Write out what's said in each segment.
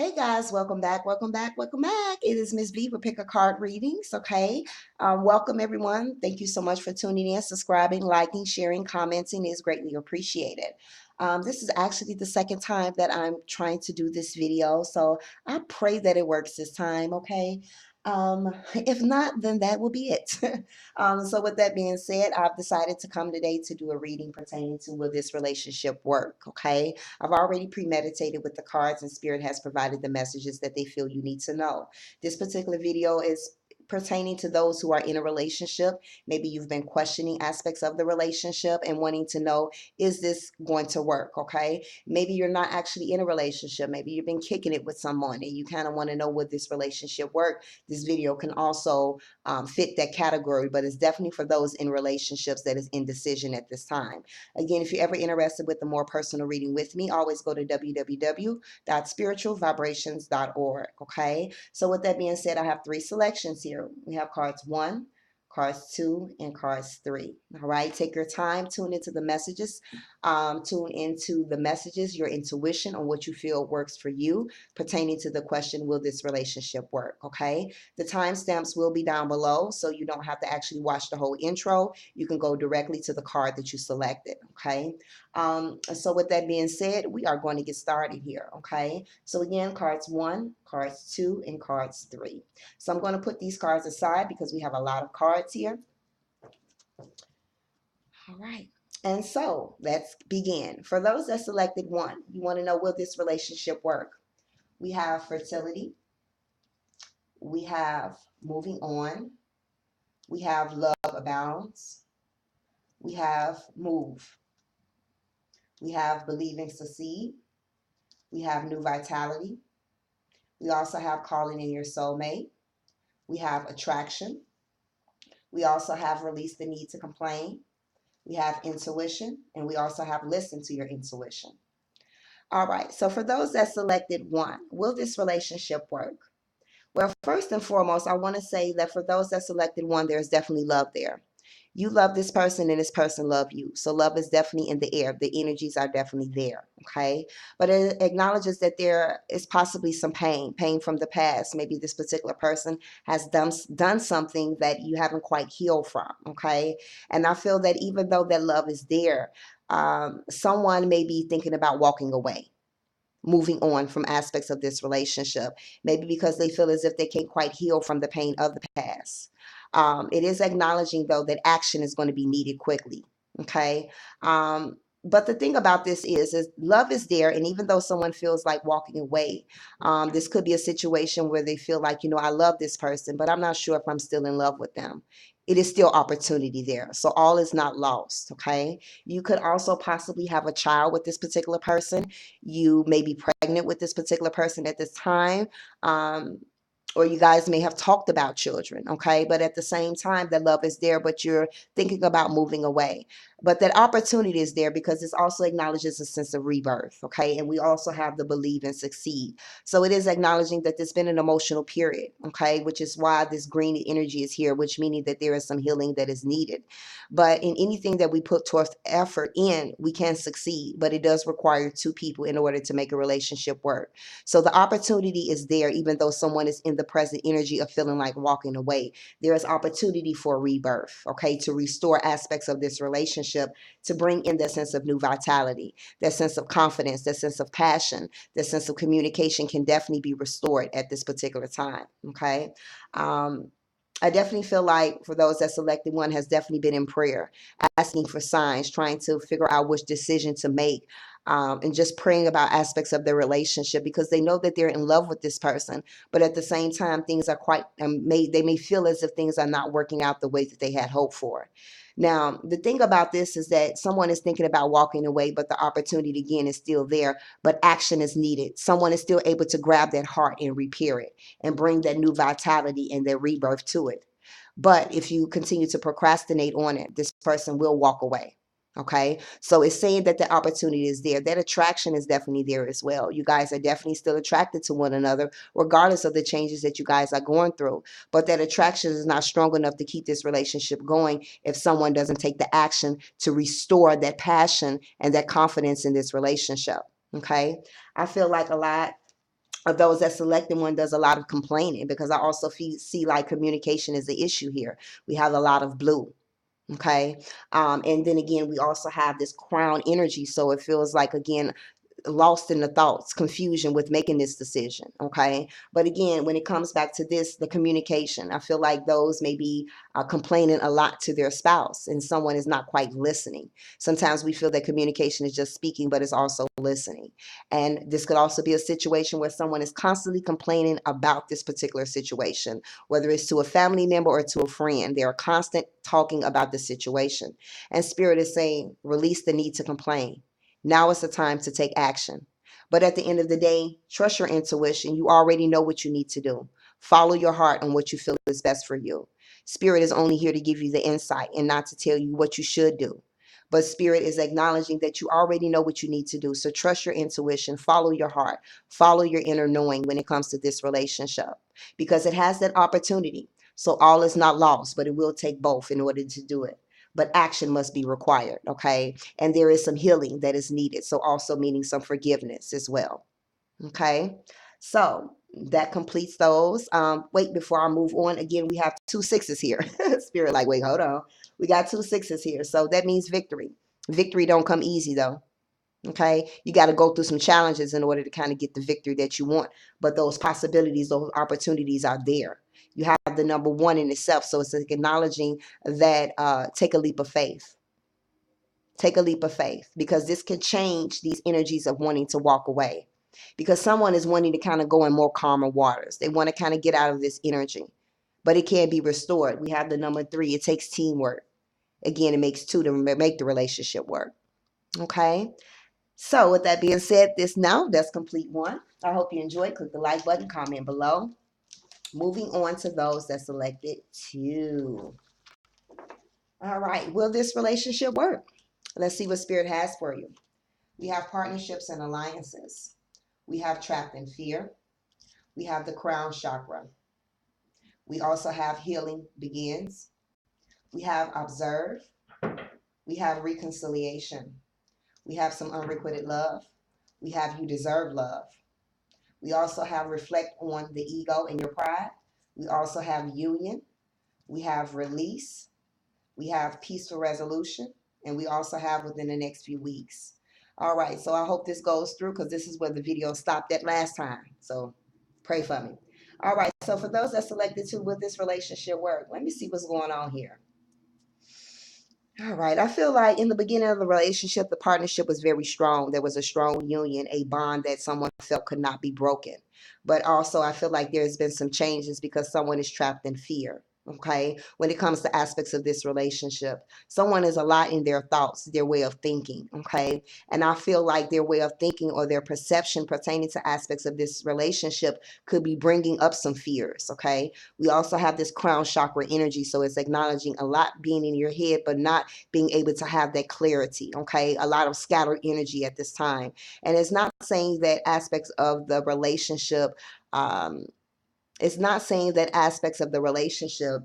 Hey guys, welcome back, welcome back, welcome back. It is Miss V with Pick a Card Readings, okay? Welcome everyone. Thank you so much for tuning in, subscribing, liking, sharing, commenting is greatly appreciated. This is actually the second time that I'm trying to do this video, so I pray that it works this time, okay? If not, then that will be it. So with that being said, I've decided to come today to do a reading pertaining to will this relationship work, okay? I've already premeditated with the cards, and Spirit has provided the messages that they feel you need to know. This particular video is pertaining to those who are in a relationship. Maybe you've been questioning aspects of the relationship and wanting to know, is this going to work? Okay. Maybe you're not actually in a relationship. Maybe you've been kicking it with someone and you kind of want to know, would this relationship work? This video can also fit that category, but it's definitely for those in relationships that is indecision at this time. Again, if you're ever interested with a more personal reading with me, always go to www.spiritualvibrations.org. Okay. So with that being said, I have three selections here. We have cards 1, cards 2, and cards 3. All right. Take your time, tune into the messages, your intuition on what you feel works for you pertaining to the question, will this relationship work? Okay. The timestamps will be down below, so you don't have to actually watch the whole intro. You can go directly to the card that you selected. Okay. So with that being said, we are going to get started here. Okay. So again, cards 1, cards 2, and cards 3. So I'm going to put these cards aside because we have a lot of cards here. All right. And so let's begin. For those that selected 1, you want to know, will this relationship work? We have fertility. We have moving on. We have love abounds. We have move. We have believing succeed. We have new vitality. We also have calling in your soulmate. We have attraction. We also have release the need to complain. We have intuition, and we also have listen to your intuition. All right, so for those that selected 1, will this relationship work? Well, first and foremost, I want to say that for those that selected 1, there's definitely love there. You love this person and this person love you. So love is definitely in the air. The energies are definitely there. Okay. But it acknowledges that there is possibly some pain from the past. Maybe this particular person has done something that you haven't quite healed from. Okay. And I feel that even though that love is there, someone may be thinking about walking away, moving on from aspects of this relationship, maybe because they feel as if they can't quite heal from the pain of the past. It is acknowledging, though, that action is going to be needed quickly. Okay. But the thing about this is love is there. And even though someone feels like walking away, this could be a situation where they feel like, I love this person, but I'm not sure if I'm still in love with them. It is still opportunity there. So all is not lost. Okay. You could also possibly have a child with this particular person. You may be pregnant with this particular person at this time. Or you guys may have talked about children, okay? But at the same time, the love is there, but you're thinking about moving away. But that opportunity is there because this also acknowledges a sense of rebirth, okay? And we also have the believe and succeed. So it is acknowledging that there's been an emotional period, okay? Which is why this green energy is here, which meaning that there is some healing that is needed. But in anything that we put towards effort in, we can succeed. But it does require 2 people in order to make a relationship work. So the opportunity is there, even though someone is in the present energy of feeling like walking away. There is opportunity for rebirth, okay, to restore aspects of this relationship, to bring in that sense of new vitality, that sense of confidence, that sense of passion, that sense of communication can definitely be restored at this particular time, okay? I definitely feel like for those that selected 1 has definitely been in prayer, asking for signs, trying to figure out which decision to make, and just praying about aspects of their relationship because they know that they're in love with this person. But at the same time, things are quite, they may feel as if things are not working out the way that they had hoped for. Now, the thing about this is that someone is thinking about walking away, but the opportunity again is still there, but action is needed. Someone is still able to grab that heart and repair it and bring that new vitality and that rebirth to it. But if you continue to procrastinate on it, this person will walk away. Okay. So it's saying that the opportunity is there. That attraction is definitely there as well. You guys are definitely still attracted to one another, regardless of the changes that you guys are going through. But that attraction is not strong enough to keep this relationship going if someone doesn't take the action to restore that passion and that confidence in this relationship. Okay. I feel like a lot of those that selected one does a lot of complaining, because I also see like communication is the issue here. We have a lot of blue. Okay. And then again, we also have this crown energy. So it feels like, again, lost in the thoughts, confusion with making this decision. Okay. But again, when it comes back to this, the communication, I feel like those may be complaining a lot to their spouse and someone is not quite listening. Sometimes we feel that communication is just speaking, but it's also listening. And this could also be a situation where someone is constantly complaining about this particular situation, whether it's to a family member or to a friend. They are constant talking about the situation. And Spirit is saying, release the need to complain. Now is the time to take action. But at the end of the day, trust your intuition. You already know what you need to do. Follow your heart on what you feel is best for you. Spirit is only here to give you the insight and not to tell you what you should do. But Spirit is acknowledging that you already know what you need to do. So trust your intuition, follow your heart, follow your inner knowing when it comes to this relationship, because it has that opportunity. So all is not lost, but it will take both in order to do it. But action must be required, okay? And there is some healing that is needed. So also meaning some forgiveness as well, okay? So that completes those. Wait, before I move on, again, we have 2 6s here. Spirit like, wait, hold on. We got 2 6s here. So that means victory. Victory don't come easy though. Okay, you got to go through some challenges in order to kind of get the victory that you want. But those possibilities, those opportunities are there. You have the number 1 in itself. So it's like acknowledging that take a leap of faith. Take a leap of faith, because this could change these energies of wanting to walk away. Because someone is wanting to kind of go in more calmer waters. They want to kind of get out of this energy, but it can be restored. We have the number 3. It takes teamwork. Again, it makes 2 to make the relationship work. Okay. So with that being said, that's complete 1. I hope you enjoyed. Click the like button, comment below. Moving on to those that selected 2. All right. Will this relationship work? Let's see what Spirit has for you. We have partnerships and alliances. We have trapped in fear. We have the crown chakra. We also have healing begins. We have observe. We have reconciliation. We have some unrequited love. We have you deserve love. We also have reflect on the ego and your pride. We also have union. We have release. We have peaceful resolution. And we also have within the next few weeks. All right, so I hope this goes through, because this is where the video stopped at last time. So pray for me. All right, so for those that selected to, will this relationship work? Let me see what's going on here. All right. I feel like in the beginning of the relationship, the partnership was very strong. There was a strong union, a bond that someone felt could not be broken. But also, I feel like there's been some changes because someone is trapped in fear. Okay. When it comes to aspects of this relationship, someone is a lot in their thoughts, their way of thinking. Okay. And I feel like their way of thinking or their perception pertaining to aspects of this relationship could be bringing up some fears. Okay. We also have this crown chakra energy. So it's acknowledging a lot being in your head, but not being able to have that clarity. Okay. A lot of scattered energy at this time. And it's not saying that aspects of the relationship, um, it's not saying that aspects of the relationship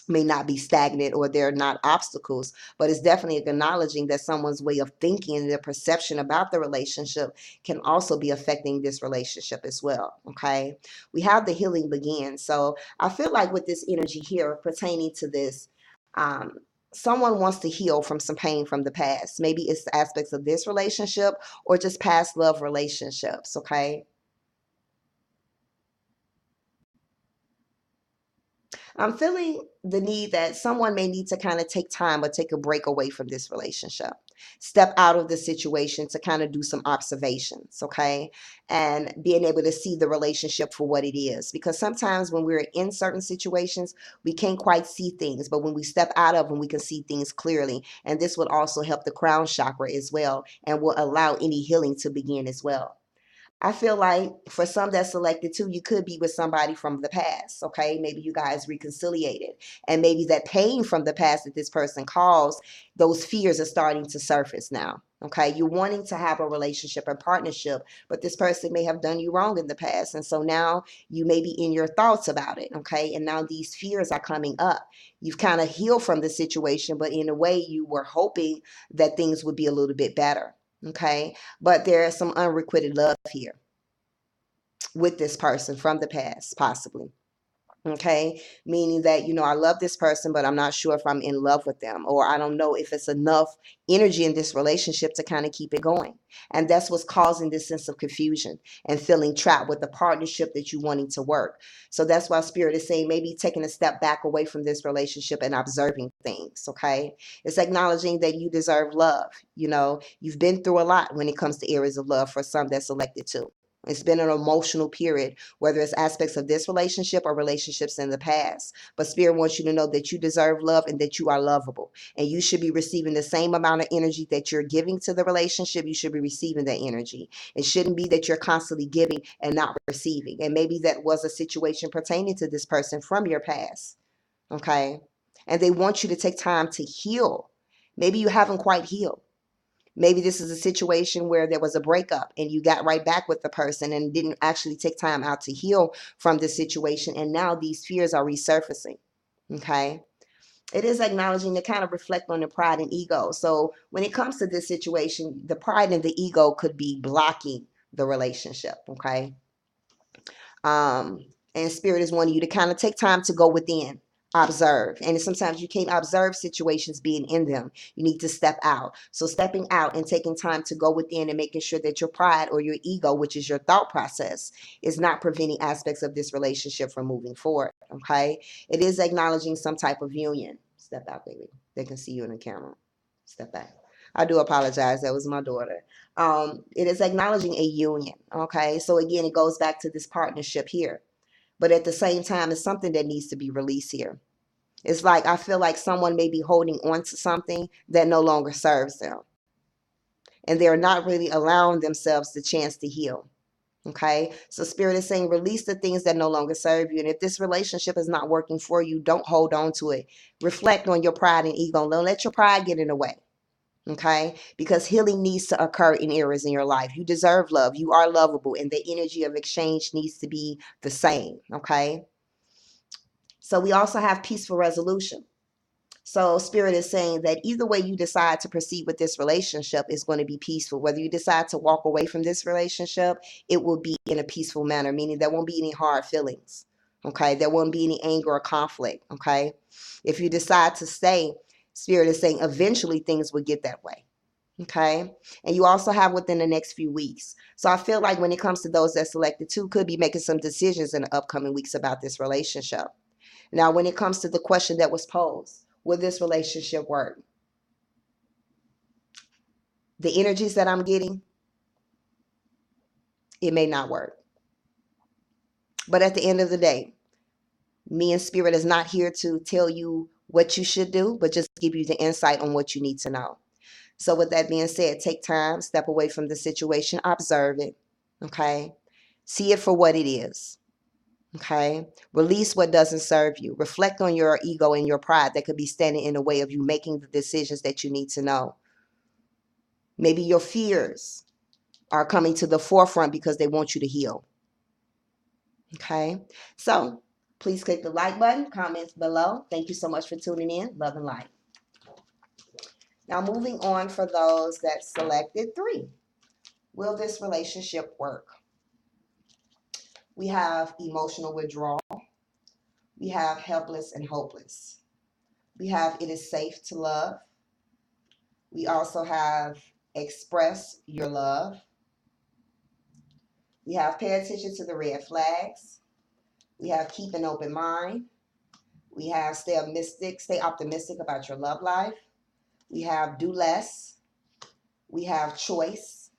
may not be stagnant or they're not obstacles, but it's definitely acknowledging that someone's way of thinking and their perception about the relationship can also be affecting this relationship as well. Okay. We have the healing begin. So I feel like with this energy here pertaining to this, um, someone wants to heal from some pain from the past. Maybe it's the aspects of this relationship or just past love relationships. Okay. I'm feeling the need that someone may need to kind of take time or take a break away from this relationship. Step out of the situation to kind of do some observations, okay? And being able to see the relationship for what it is. Because sometimes when we're in certain situations, we can't quite see things. But when we step out of them, we can see things clearly. And this would also help the crown chakra as well and will allow any healing to begin as well. I feel like for some that selected too, you could be with somebody from the past, okay? Maybe you guys reconciliated. And maybe that pain from the past that this person caused, those fears are starting to surface now, okay? You're wanting to have a relationship or partnership, but this person may have done you wrong in the past. And so now you may be in your thoughts about it, okay? And now these fears are coming up. You've kind of healed from the situation, but in a way you were hoping that things would be a little bit better, okay? But there is some unrequited love here. with this person from the past, possibly. Okay, meaning that, I love this person, but I'm not sure if I'm in love with them, or I don't know if it's enough energy in this relationship to kind of keep it going. And that's what's causing this sense of confusion and feeling trapped with the partnership that you wanting to work. So that's why Spirit is saying maybe taking a step back away from this relationship and observing things. Okay, it's acknowledging that you deserve love. You've been through a lot when it comes to areas of love for some that's selected to. It's been an emotional period, whether it's aspects of this relationship or relationships in the past. But Spirit wants you to know that you deserve love and that you are lovable. And you should be receiving the same amount of energy that you're giving to the relationship. You should be receiving that energy. It shouldn't be that you're constantly giving and not receiving. And maybe that was a situation pertaining to this person from your past. Okay? And they want you to take time to heal. Maybe you haven't quite healed. Maybe this is a situation where there was a breakup and you got right back with the person and didn't actually take time out to heal from the situation. And now these fears are resurfacing. Okay. It is acknowledging to kind of reflect on the pride and ego. So when it comes to this situation, the pride and the ego could be blocking the relationship. Okay. And Spirit is wanting you to kind of take time to go within, observe. And sometimes you can't observe situations being in them. You need to step out. So stepping out and taking time to go within and making sure that your pride or your ego, which is your thought process, is not preventing aspects of this relationship from moving forward. Okay. It is acknowledging some type of union. Step out, baby. They can see you in the camera. Step back. I do apologize. That was my daughter. It is acknowledging a union. Okay. So again, it goes back to this partnership here. But at the same time, it's something that needs to be released here. It's like I feel like someone may be holding on to something that no longer serves them. And they're not really allowing themselves the chance to heal. Okay. So Spirit is saying release the things that no longer serve you. And if this relationship is not working for you, don't hold on to it. Reflect on your pride and ego. Don't let your pride get in the way. Okay, because healing needs to occur in areas in your life. You deserve love. You are lovable, and the energy of exchange needs to be the same. Okay, so we also have peaceful resolution. So Spirit is saying that either way you decide to proceed with this relationship is going to be peaceful. Whether you decide to walk away from this relationship, it will be in a peaceful manner, meaning there won't be any hard feelings. Okay, there won't be any anger or conflict. Okay, if you decide to stay, Spirit is saying eventually things will get that way. Okay, and you also have within the next few weeks. So I feel like when it comes to those that selected too, could be making some decisions in the upcoming weeks about this relationship. Now, when it comes to the question that was posed, will this relationship work? The energies that I'm getting, it may not work. But at the end of the day, me and Spirit is not here to tell you what you should do, but just give you the insight on what you need to know. So with that being said, take time, step away from the situation, observe it, okay? See it for what it is, okay? Release what doesn't serve you. Reflect on your ego and your pride that could be standing in the way of you making the decisions that you need to know. Maybe your fears are coming to the forefront because they want you to heal, okay? So please click the like button, comments below. Thank you so much for tuning in. Love and light. Now moving on for those that selected 3. Will this relationship work? We have emotional withdrawal. We have helpless and hopeless. We have it is safe to love. We also have express your love. We have pay attention to the red flags. We have keep an open mind. We have stay optimistic about your love life. We have do less. We have choice.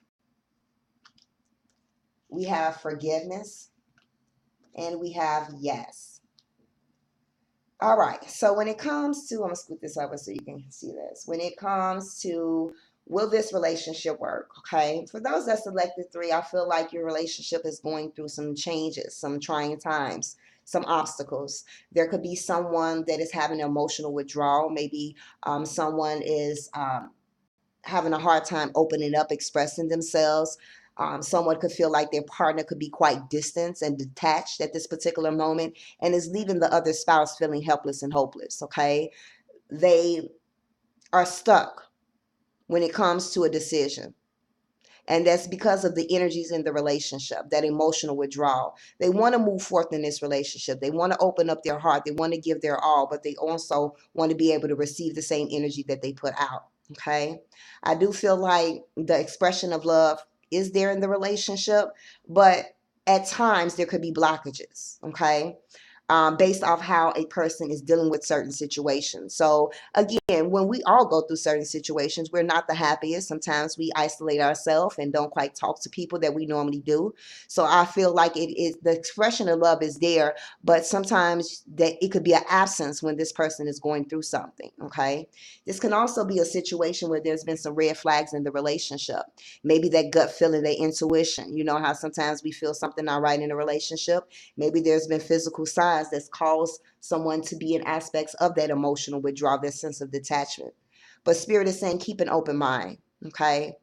We have forgiveness. And we have yes. All right. So when it comes to, I'm going to scoot this over so you can see this. When it comes to will this relationship work? Okay. For those that selected 3, I feel like your relationship is going through some changes, some trying times, some obstacles. There could be someone that is having emotional withdrawal. Maybe someone is having a hard time opening up, expressing themselves. Someone could feel like their partner could be quite distant and detached at this particular moment and is leaving the other spouse feeling helpless and hopeless, okay? They are stuck when it comes to a decision. And that's because of the energies in the relationship, that emotional withdrawal. They want to move forth in this relationship. They want to open up their heart. They want to give their all, but they also want to be able to receive the same energy that they put out. Okay. I do feel like the expression of love is there in the relationship, but at times there could be blockages. Okay. Based off how a person is dealing with certain situations. So again, when we all go through certain situations, we're not the happiest. Sometimes we isolate ourselves and don't quite talk to people that we normally do. So I feel like it is, the expression of love is there, but sometimes that it could be an absence when this person is going through something. Okay. This can also be a situation where there's been some red flags in the relationship. Maybe that gut feeling, that intuition. You know how sometimes we feel something not right in a relationship. Maybe there's been physical signs that's caused someone to be in aspects of that emotional withdrawal, that sense of detachment. But Spirit is saying keep an open mind, okay?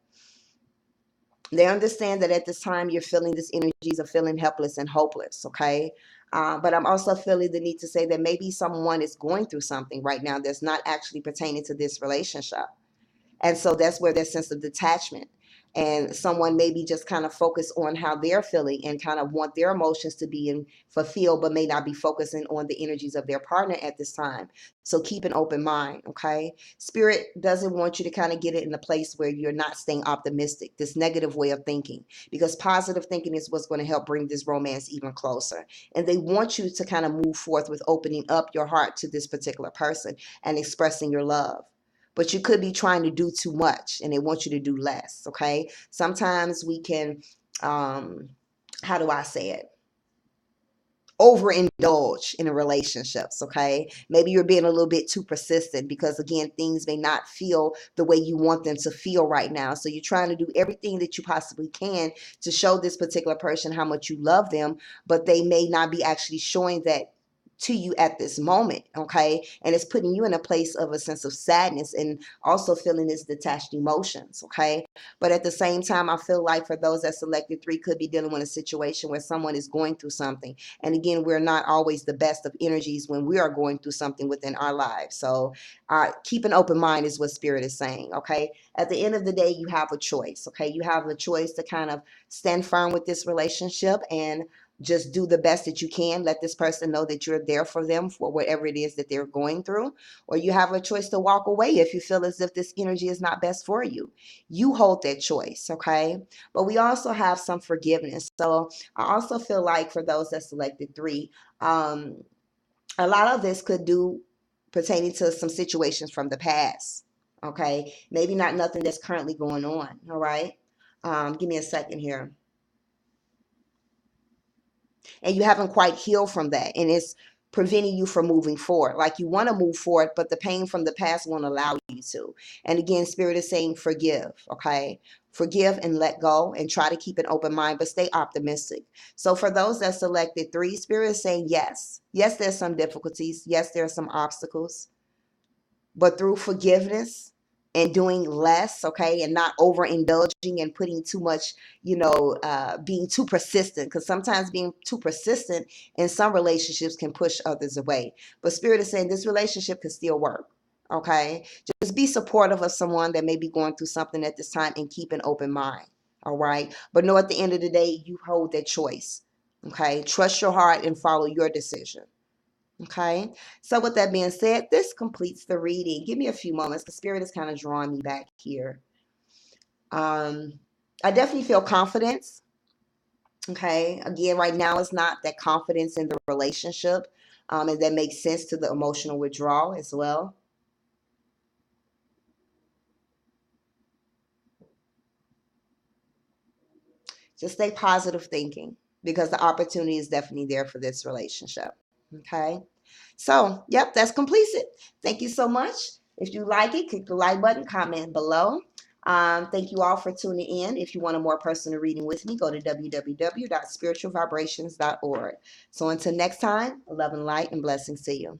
They understand that at this time you're feeling these energies of feeling helpless and hopeless, okay? But I'm also feeling the need to say that maybe someone is going through something right now that's not actually pertaining to this relationship. And so that's where that sense of detachment, and someone maybe just kind of focus on how they're feeling and kind of want their emotions to be fulfilled, but may not be focusing on the energies of their partner at this time. So keep an open mind, okay? Spirit doesn't want you to kind of get it in a place where you're not staying optimistic, this negative way of thinking, because positive thinking is what's going to help bring this romance even closer. And they want you to kind of move forth with opening up your heart to this particular person and expressing your love. But you could be trying to do too much and they want you to do less, okay? Sometimes we can, how do I say it? Overindulge in relationships, okay? Maybe you're being a little bit too persistent because, again, things may not feel the way you want them to feel right now. So you're trying to do everything that you possibly can to show this particular person how much you love them, but they may not be actually showing that to you at this moment, okay? And it's putting you in a place of a sense of sadness and also feeling this detached emotions, okay? But at the same time, I feel like for those that selected 3 could be dealing with a situation where someone is going through something. And again, we're not always the best of energies when we are going through something within our lives. So keep an open mind is what Spirit is saying, okay? At the end of the day, you have a choice, okay? You have a choice to kind of stand firm with this relationship and just do the best that you can. Let this person know that you're there for them for whatever it is that they're going through. Or you have a choice to walk away if you feel as if this energy is not best for you. You hold that choice, okay? But we also have some forgiveness. So I also feel like for those that selected 3, a lot of this could do pertaining to some situations from the past, okay? Maybe not nothing that's currently going on, all right? Give me a second here. And you haven't quite healed from that, and it's preventing you from moving forward. Like you want to move forward, but the pain from the past won't allow you to. And again, Spirit is saying forgive, okay? Forgive and let go and try to keep an open mind, but stay optimistic. So for those that selected 3, Spirit is saying yes. Yes, there's some difficulties. Yes, there are some obstacles, but through forgiveness and doing less, okay, and not overindulging and putting too much, being too persistent, because sometimes being too persistent in some relationships can push others away. But Spirit is saying this relationship can still work, okay? Just be supportive of someone that may be going through something at this time and keep an open mind, all right? But know at the end of the day, you hold that choice, okay? Trust your heart and follow your decision. Okay, so with that being said, this completes the reading. Give me a few moments. The Spirit is kind of drawing me back here. I definitely feel confidence. Okay, again, right now it's not that confidence in the relationship, and that makes sense to the emotional withdrawal as well. Just stay positive thinking because the opportunity is definitely there for this relationship. Okay. So, yep, that's completed. Thank you so much. If you like it, click the like button, comment below. Thank you all for tuning in. If you want a more personal reading with me, go to www.spiritualvibrations.org. So until next time, love and light and blessings to you.